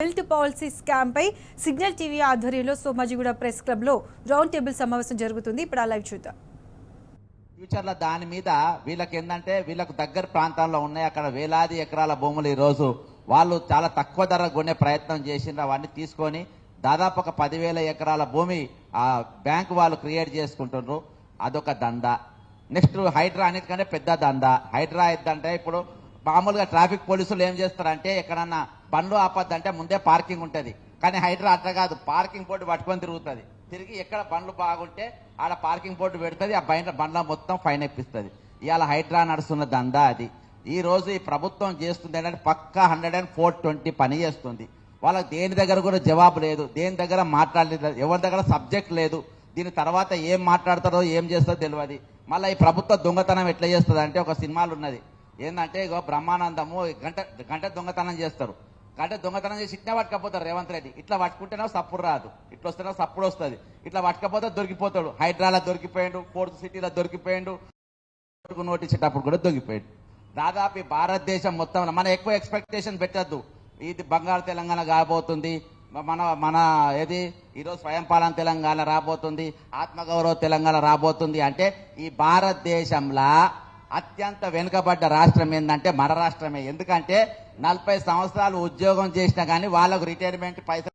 Health policy scam పై signal TV ఆధ్వర్యంలో Somajiguda press club లో round table సమావేశం జరుగుతుంది. ఇప్పుడు లైవ్ చూద్దాం. ఫ్యూచర్ లో దాని మీద వీళ్ళకి ఏంటంటే వీళ్ళకు దగ్గర ప్రాంతాల్లో ఉన్నాయి, అక్కడ వేలాది ఎకరాల భూములు ఈ రోజు వాళ్ళు చాలా తక్కువ ధర కొనే ప్రయత్నం చేసిండ్రు. అవన్నీ తీసుకొని దాదాపు ఒక 10,000 ఎకరాల భూమి ఆ బ్యాంకు వాళ్ళు క్రియేట్ చేసుకుంటున్నారు. అదొక దందా. నెక్స్ట్ హైడ్రా అన్నిటికంటే పెద్ద దందా. హైడ్రా ఏంటంటే ఇప్పుడు మామూలుగా ట్రాఫిక్ పోలీసులు ఏం చేస్తారంటే ఎక్కడన్నా బండ్లు ఆపద్దంటే ముందే పార్కింగ్ ఉంటుంది, కానీ హైడ్రా అట్లా కాదు, పార్కింగ్ బోర్డు పట్టుకొని తిరుగుతుంది. తిరిగి ఎక్కడ బండ్లు బాగుంటే ఆడ పార్కింగ్ బోర్డు పెడుతుంది, ఆ బండ్ల మొత్తం ఫైన్ ఎప్పిస్తుంది. ఇవాళ హైడ్రా నడుస్తున్న దందా అది. ఈ రోజు ఈ ప్రభుత్వం చేస్తుంది ఏంటంటే పక్కా 10420 పని చేస్తుంది. వాళ్ళకి దేని దగ్గర కూడా జవాబు లేదు, దేని దగ్గర మాట్లాడలేదు, ఎవరి దగ్గర సబ్జెక్ట్ లేదు. దీని తర్వాత ఏం మాట్లాడతారో ఏం చేస్తారో తెలియదు. మళ్ళీ ఈ ప్రభుత్వ దొంగతనం ఎట్లా చేస్తుంది అంటే ఒక సినిమాలు ఉన్నది ఏంటంటే ఇగో బ్రహ్మానందము గంట దొంగతనం చేస్తారు. గంట దొంగతనం చేసి ఇట్లా పట్టుకపోతారు రేవంత్ రెడ్డి. ఇట్లా పట్టుకుంటేనే సప్పుడు రాదు, ఇట్లా వస్తేనే సప్పుడు వస్తుంది. ఇట్లా పట్టుకపోతే దొరికిపోతాడు. హైడ్రాలో దొరికిపోయాడు, ఫోర్త్ సిటీలో దొరికిపోయాడు, నోటిచ్చేటప్పుడు కూడా దొరికిపోయాడు. దాదాపు భారతదేశం మొత్తం మనం ఎక్కువ ఎక్స్పెక్టేషన్ పెట్టద్దు. ఇది బంగారు తెలంగాణ కాబోతుంది, మన ఏది ఈరోజు స్వయం పాలన తెలంగాణ రాబోతుంది, ఆత్మగౌరవ తెలంగాణ రాబోతుంది. అంటే ఈ భారతదేశంలో అత్యంత వెనుకబడ్డ రాష్ట్రం ఏంటంటే మన రాష్ట్రమే. ఎందుకంటే 40 సంవత్సరాలు ఉద్యోగం చేసినా కానీ వాళ్ళకు రిటైర్మెంట్ పైసలు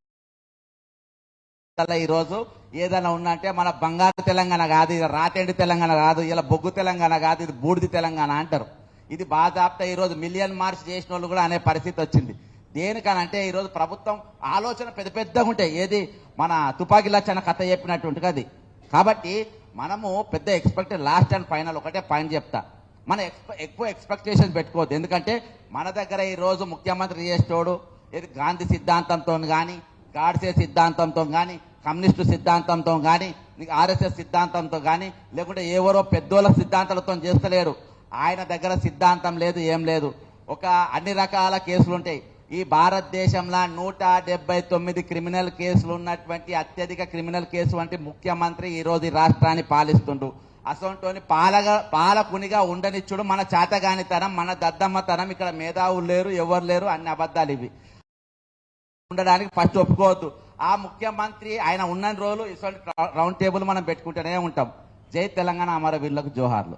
ఈరోజు ఏదైనా ఉందంటే మన బంగారు తెలంగాణ కాదు, ఇది రాతెండి తెలంగాణ కాదు, ఇలా బొగ్గు తెలంగాణ కాదు, ఇది బూడిది తెలంగాణ అంటారు. ఇది బాజాప్తా ఈరోజు మిలియన్ మార్చ్ చేసిన వాళ్ళు కూడా అనే పరిస్థితి వచ్చింది. దేనికనంటే ఈరోజు ప్రభుత్వం ఆలోచన పెద్దగా ఉంటాయి. ఏది మన తుపాకీ లక్షణ కథ చెప్పినట్టు అది. కాబట్టి మనము పెద్ద ఎక్స్పెక్టెడ్ లాస్ట్ అండ్ ఫైనల్ ఒకటే పాయింట్ చెప్తా, మన ఎక్కువ ఎక్స్పెక్టేషన్ పెట్టుకోవద్దు. ఎందుకంటే మన దగ్గర ఈరోజు ముఖ్యమంత్రి చేసేటోడు ఏది గాంధీ సిద్ధాంతంతో కానీ, గాడ్సే సిద్ధాంతంతో కానీ, కమ్యూనిస్టు సిద్ధాంతంతో కానీ, ఆర్ఎస్ఎస్ సిద్ధాంతంతో కానీ, లేకుంటే ఎవరో పెద్దోళ్ళ సిద్ధాంతాలతో చేస్తలేరు. ఆయన దగ్గర సిద్ధాంతం లేదు, ఏం లేదు. ఒక అన్ని రకాల కేసులు ఉంటాయి. ఈ భారతదేశంలో 179 క్రిమినల్ కేసులు ఉన్నటువంటి అత్యధిక క్రిమినల్ కేసు వంటి ముఖ్యమంత్రి ఈ రోజు ఈ రాష్ట్రాన్ని పాలిస్తుండు. అసొంటోని పాలకునిగా ఉండనిచ్చుడు మన చేతగానితనం, మన దద్దమ్మతనం. ఇక్కడ మేధావులు లేరు, ఎవరు లేరు, అన్ని అబద్ధాలు ఇవి ఉండడానికి ఫస్ట్ ఒప్పుకోవద్దు. ఆ ముఖ్యమంత్రి ఆయన ఉన్న రోజులు ఇటువంటి రౌండ్ టేబుల్ మనం పెట్టుకుంటూనే ఉంటాం. జై తెలంగాణ, అమరవీరులకు జోహార్లు.